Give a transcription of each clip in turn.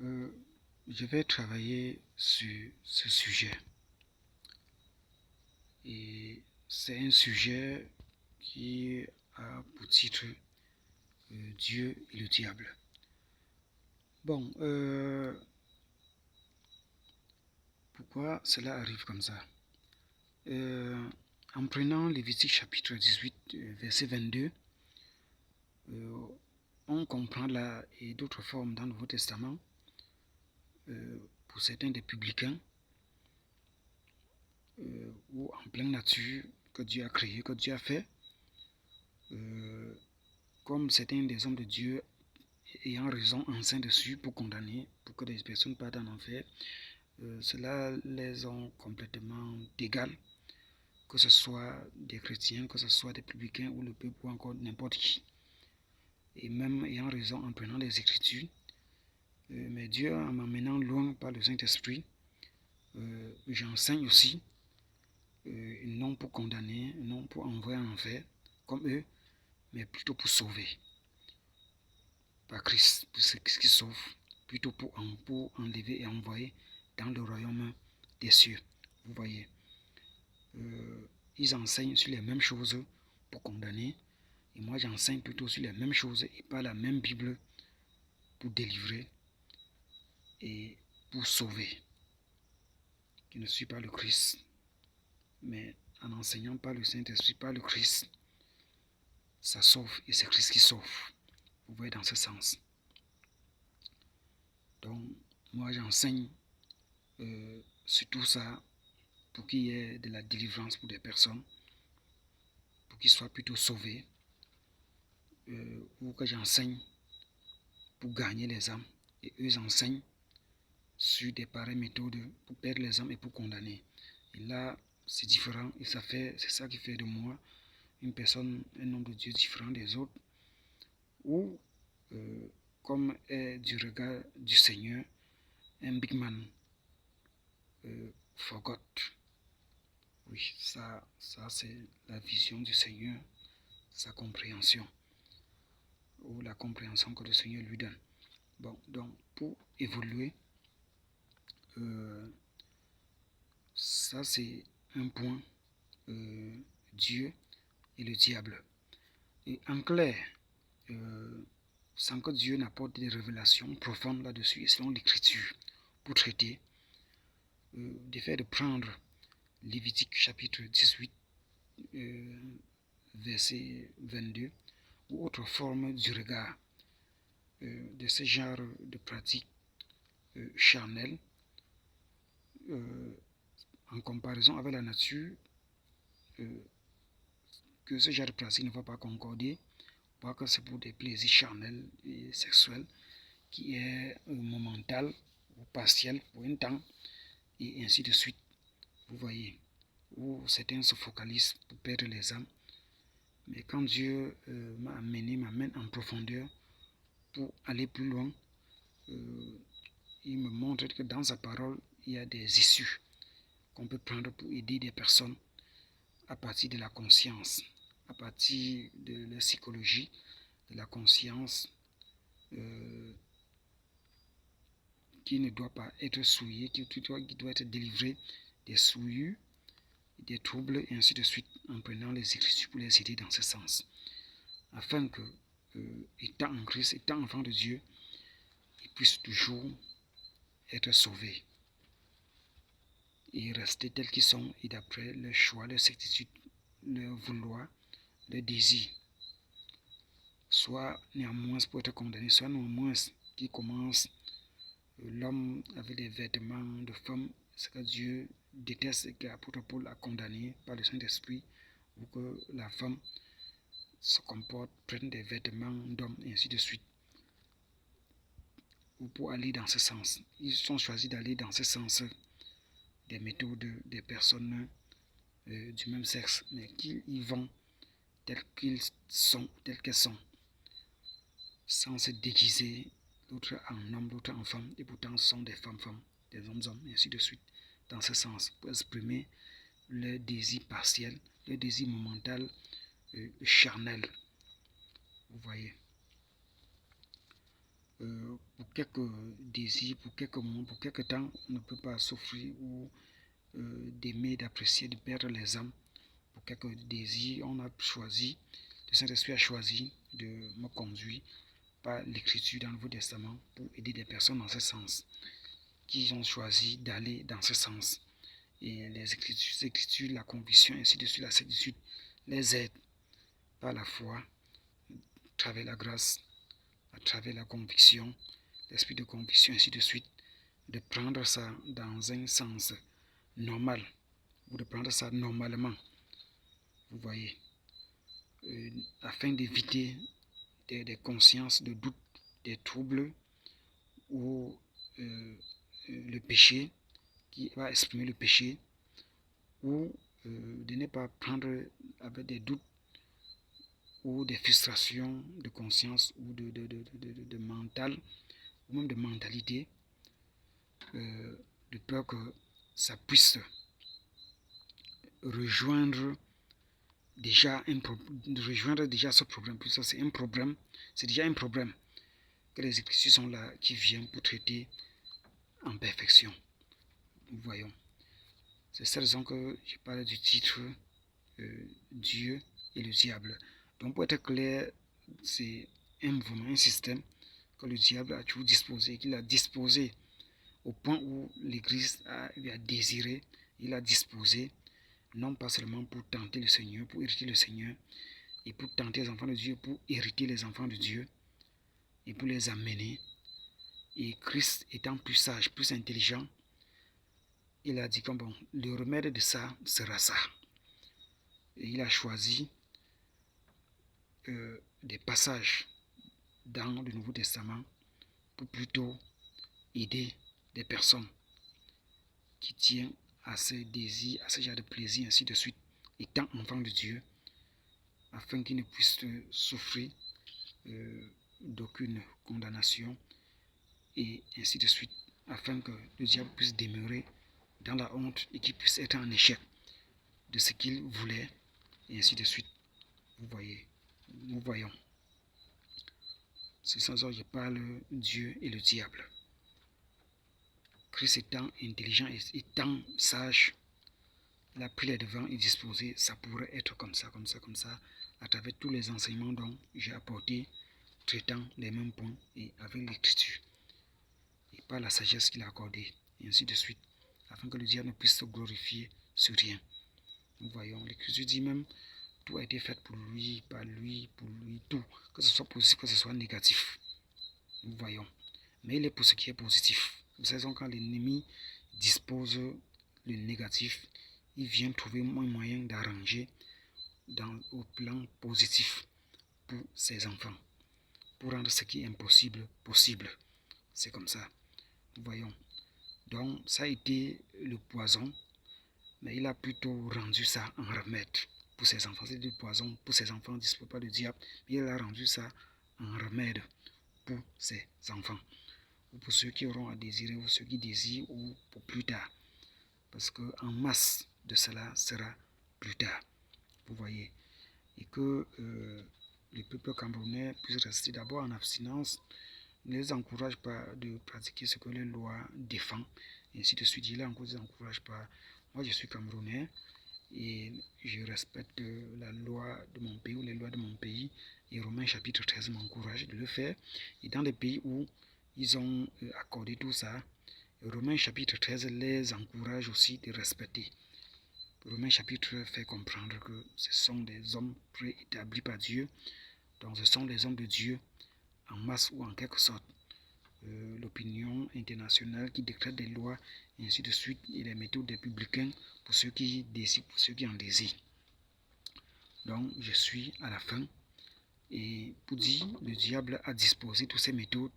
Euh, je vais travailler sur ce sujet. Et c'est un sujet qui a pour titre Dieu et le diable. Bon, pourquoi cela arrive comme ça? En prenant Lévitique chapitre 18, verset 22, on comprend là et d'autres formes dans le Nouveau Testament, pour certains des publicains, ou en pleine nature, que Dieu a créé, que Dieu a fait, comme certains des hommes de Dieu ayant raison enseignent dessus pour condamner, pour que les personnes partent en enfer, cela les ont complètement d'égal, que ce soit des chrétiens, que ce soit des publicains ou le peuple ou encore n'importe qui. Et même ayant raison en prenant les Écritures, mais Dieu en m'amenant loin par le Saint-Esprit, j'enseigne aussi, non pour condamner, non pour envoyer en enfer, comme eux, mais plutôt pour sauver. Par Christ, pour ce qui sauve, plutôt pour enlever et envoyer dans le royaume des cieux. Vous voyez, ils enseignent sur les mêmes choses pour condamner, et moi j'enseigne plutôt sur les mêmes choses et pas la même Bible pour délivrer et pour sauver. Je ne suis pas le Christ, mais en enseignant par le Saint-Esprit, par le Christ, ça sauve et c'est Christ qui sauve. Vous voyez dans ce sens. Donc, moi j'enseigne sur tout ça pour qu'il y ait de la délivrance pour des personnes, pour qu'ils soient plutôt sauvés, ou que j'enseigne pour gagner les âmes, et eux enseignent sur des pareilles méthodes pour perdre les âmes et pour condamner. Et là, c'est différent, et c'est ça qui fait de moi une personne, un homme de Dieu différent des autres, ou comme est du regard du Seigneur, un big man forgot. Oui, ça c'est la vision du Seigneur, sa compréhension, ou la compréhension que le Seigneur lui donne. Bon, donc pour évoluer, ça c'est un point, Dieu et le diable. Et en clair, sans que Dieu n'apporte des révélations profondes là-dessus, et selon l'Écriture, pour traiter, du fait de prendre Lévitique chapitre 18, verset 22, ou autre forme du regard de ce genre de pratique charnelle, en comparaison avec la nature, que ce genre de pratique ne va pas concorder, parce que c'est pour des plaisirs charnels et sexuels qui est momental ou partiel pour un temps, et ainsi de suite. Vous voyez, où certains se focalisent pour perdre les âmes. Mais quand Dieu m'amène en profondeur pour aller plus loin, il me montre que dans sa parole, il y a des issues qu'on peut prendre pour aider des personnes à partir de la conscience, à partir de la psychologie, de la conscience, qui ne doit pas être souillée, qui doit être délivrée des souillures, des troubles, et ainsi de suite, en prenant les Écritures pour les aider dans ce sens. Afin que, étant en Christ, étant enfant de Dieu, ils puissent toujours être sauvés et rester tels qu'ils sont, et d'après leur choix, leur certitude, leur vouloir, leur désir. Soit néanmoins pour être condamné, soit néanmoins qui commence l'homme avec des vêtements de femme, ce que Dieu déteste et que l'apôtre Paul a condamné par le Saint-Esprit, ou que la femme se comporte, prenne des vêtements d'homme, et ainsi de suite. Ou pour aller dans ce sens. Ils ont choisi d'aller dans ce sens des méthodes des personnes du même sexe, mais qu'ils y vont tels qu'ils sont, tels qu'elles sont, sans se déguiser, l'autre en homme, l'autre en femme, et pourtant ce sont des femmes, des hommes, et ainsi de suite, dans ce sens, pour exprimer leur désir partiel, leur désir momental, charnel. Vous voyez. pour quelques désirs, pour quelques moments, pour quelques temps, on ne peut pas souffrir ou d'aimer, d'apprécier, de perdre les âmes. Pour quelques désirs, on a choisi, le Saint-Esprit a choisi de me conduire par l'écriture dans le Nouveau Testament pour aider des personnes dans ce sens, qui ont choisi d'aller dans ce sens. Et les écritures, la conviction, ainsi de suite, la certitude, les aident par la foi, à travers la grâce, à travers la conviction, l'esprit de conviction, ainsi de suite, de prendre ça dans un sens normal, ou de prendre ça normalement, vous voyez, afin d'éviter des consciences de doute, des troubles, ou le péché, qui va exprimer le péché, ou de ne pas prendre avec des doutes ou des frustrations de conscience ou de mental, ou même de mentalité, de peur que ça puisse rejoindre déjà ce problème. Puis ça, c'est un problème, c'est déjà un problème que les Écritures sont là, qui viennent pour traiter en perfection. Nous voyons. C'est cette raison que je parle du titre Dieu et le diable. Donc pour être clair, c'est un système que le diable a toujours disposé, qu'il a disposé au point où l'Église lui a désiré, il a disposé, non pas seulement pour tenter le Seigneur, pour hériter le Seigneur, et pour tenter les enfants de Dieu, pour hériter les enfants de Dieu, et pour les amener. Et Christ étant plus sage, plus intelligent, il a dit que bon, le remède de ça sera ça. Et il a choisi des passages dans le Nouveau Testament pour plutôt aider des personnes qui tiennent à ces désirs, à ce genre de plaisir, ainsi de suite, étant enfants de Dieu, afin qu'ils ne puissent souffrir d'aucune condamnation, et ainsi de suite, afin que le diable puisse demeurer dans la honte et qu'il puisse être en échec de ce qu'il voulait, et ainsi de suite. Vous voyez, nous voyons. C'est ça dont je parle, Dieu et le diable. Christ étant intelligent et étant sage, il a pris les devants et disposé, ça pourrait être comme ça, comme ça, comme ça, à travers tous les enseignements dont j'ai apporté, traitant les mêmes points et avec l'écriture, et par la sagesse qu'il a accordée, et ainsi de suite, afin que le diable ne puisse se glorifier sur rien. Nous voyons, l'écriture dit même, tout a été fait pour lui, par lui, pour lui, tout, que ce soit positif, que ce soit négatif. Nous voyons. Mais il est pour ce qui est positif. Vous savez, quand l'ennemi dispose le négatif, il vient trouver un moyen d'arranger au plan positif pour ses enfants, pour rendre ce qui est impossible possible. C'est comme ça. Nous voyons. Donc, ça a été le poison, mais il a plutôt rendu ça en remède pour ses enfants. C'est du poison pour ses enfants, ne dispose pas le diable, mais il a rendu ça en remède pour ses enfants, ou pour ceux qui auront à désirer, ou ceux qui désirent, ou pour plus tard. Parce qu'en masse de cela sera plus tard. Vous voyez. Et que le peuple camerounais puisse rester d'abord en abstinence. Ne les encourage pas de pratiquer ce que les lois défendent, et ainsi de suite. Je ne les encourage pas. Moi, je suis camerounais et je respecte la loi de mon pays, ou les lois de mon pays. Et Romains chapitre 13 m'encourage de le faire. Et dans les pays où ils ont accordé tout ça, Romains chapitre 13 les encourage aussi de respecter. Romains chapitre 13 fait comprendre que ce sont des hommes préétablis par Dieu. Donc ce sont les hommes de Dieu en masse, ou en quelque sorte l'opinion internationale qui décrète des lois, et ainsi de suite, et les méthodes des publicains pour ceux qui décident, pour ceux qui en désirent. Donc je suis à la fin, et pour dire, le diable a disposé toutes ces méthodes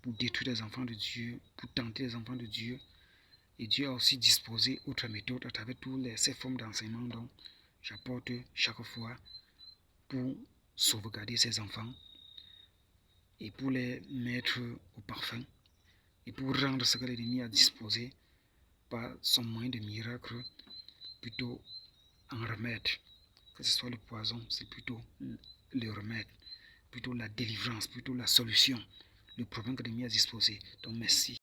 pour détruire les enfants de Dieu, pour tenter les enfants de Dieu. Et Dieu a aussi disposé autres méthodes à travers toutes ces formes d'enseignement dont j'apporte chaque fois pour sauvegarder ses enfants et pour les mettre au parfum et pour rendre ce que l'ennemi a disposé par son moyen de miracle plutôt en remède. Que ce soit le poison, c'est plutôt le remède, plutôt la délivrance, plutôt la solution, le problème que de m'y exposer. Donc merci.